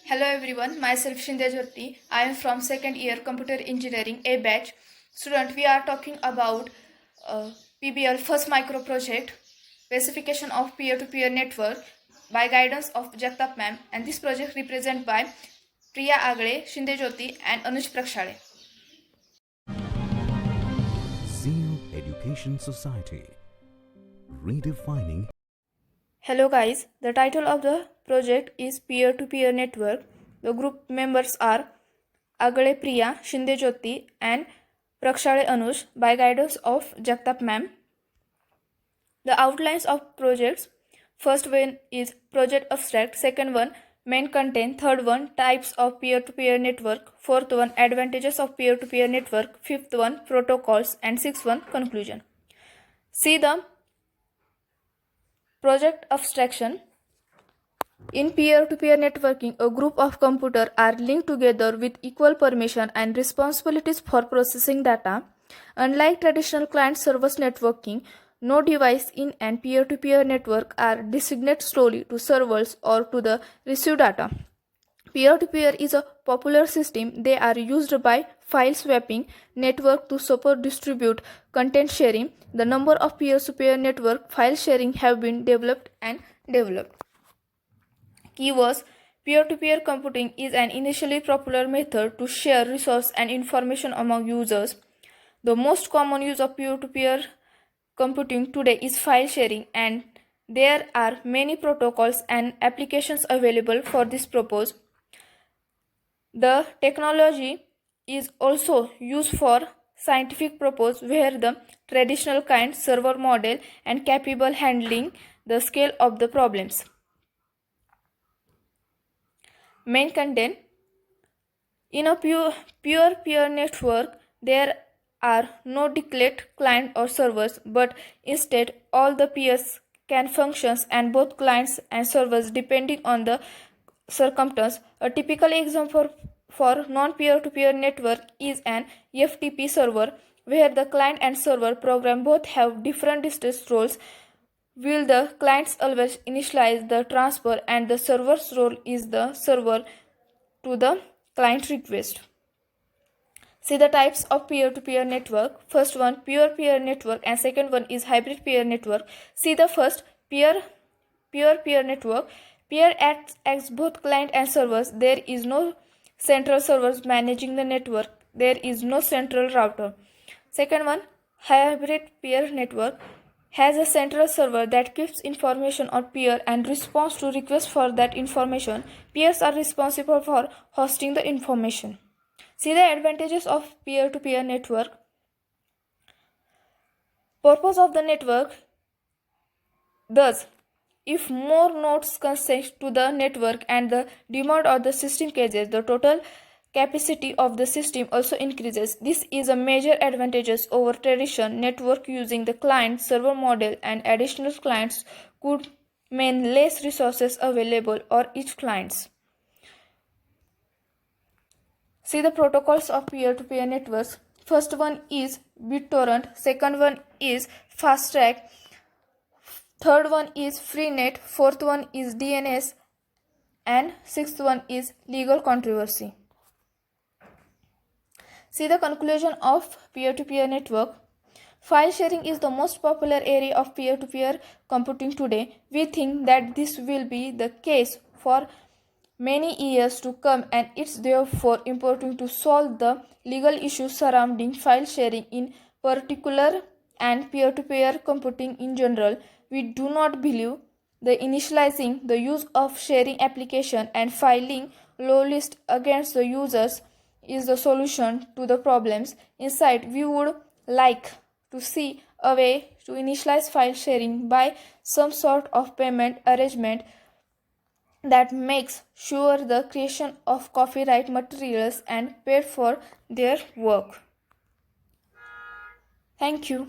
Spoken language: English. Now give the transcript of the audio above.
Hello everyone, myself Shinde Jyoti. I am from second year Computer Engineering A batch. Student, we are talking about PBL first micro project, specification of peer-to-peer network by guidance of Jagtap ma'am, and this project represented by Priya Agale, Shinde Jyoti and Anuj Prakshale. Zeal Education Society, redefining. Hello guys, the title of the project is Peer-to-Peer Network. The group members are Agale Priya, Shinde Jyoti and Prakshale Anuj by guidance of Jagtap ma'am. The outlines of projects: first one is project abstract, second one main content, third one types of peer-to-peer network, fourth one advantages of peer-to-peer network, fifth one protocols, and sixth one conclusion. See the project abstraction. In peer-to-peer networking, a group of computers are linked together with equal permission and responsibilities for processing data. Unlike traditional client-server networking, no device in an peer-to-peer network are designated solely to servers or to the received data. Peer-to-peer is a popular system. They are used by file swapping network to support distribute content sharing. The number of peer-to-peer network file sharing have been developed and developed. Keywords: peer-to-peer computing is an initially popular method to share resources and information among users. The most common use of peer-to-peer computing today is file sharing, and there are many protocols and applications available for this purpose. The technology is also used for scientific purpose where the traditional client server model and capable handling the scale of the problems. Main content: in a peer-to-peer network, there are no declared client or servers, but instead all the peers can function and both clients and servers depending on the circumstance. A typical example for non-peer-to-peer network is an FTP server, where the client and server program both have different distinct roles. Will the clients always initialize the transfer, and the server's role is the server to the client request. See the types of peer-to-peer network. First one peer-to-peer network and second one is hybrid peer network. See the first peer-to-peer network. Peer acts as both client and servers. There is no central servers managing the network. There is no central router. Second one, hybrid peer network, has a central server that keeps information on peer and responds to requests for that information. Peers are responsible for hosting the information. See the advantages of peer-to-peer network. Purpose of the network: thus, if more nodes consent to the network and the demand of the system cases, the total capacity of the system also increases. This is a major advantage over traditional network using the client server model, and additional clients could mean less resources available or each clients. See the protocols of peer-to-peer networks. First one is BitTorrent, second one is FastTrack, third one is Freenet, fourth one is DNS, and sixth one is Legal Controversy. See the conclusion of peer-to-peer network. File sharing is the most popular area of peer-to-peer computing today. We think that this will be the case for many years to come, and it's therefore important to solve the legal issues surrounding file sharing in particular and peer-to-peer computing in general. We do not believe the initializing the use of sharing application and filing low list against the users is the solution to the problems. Instead, we would like to see a way to initialize file sharing by some sort of payment arrangement that makes sure the creation of copyright materials and paid for their work. Thank you.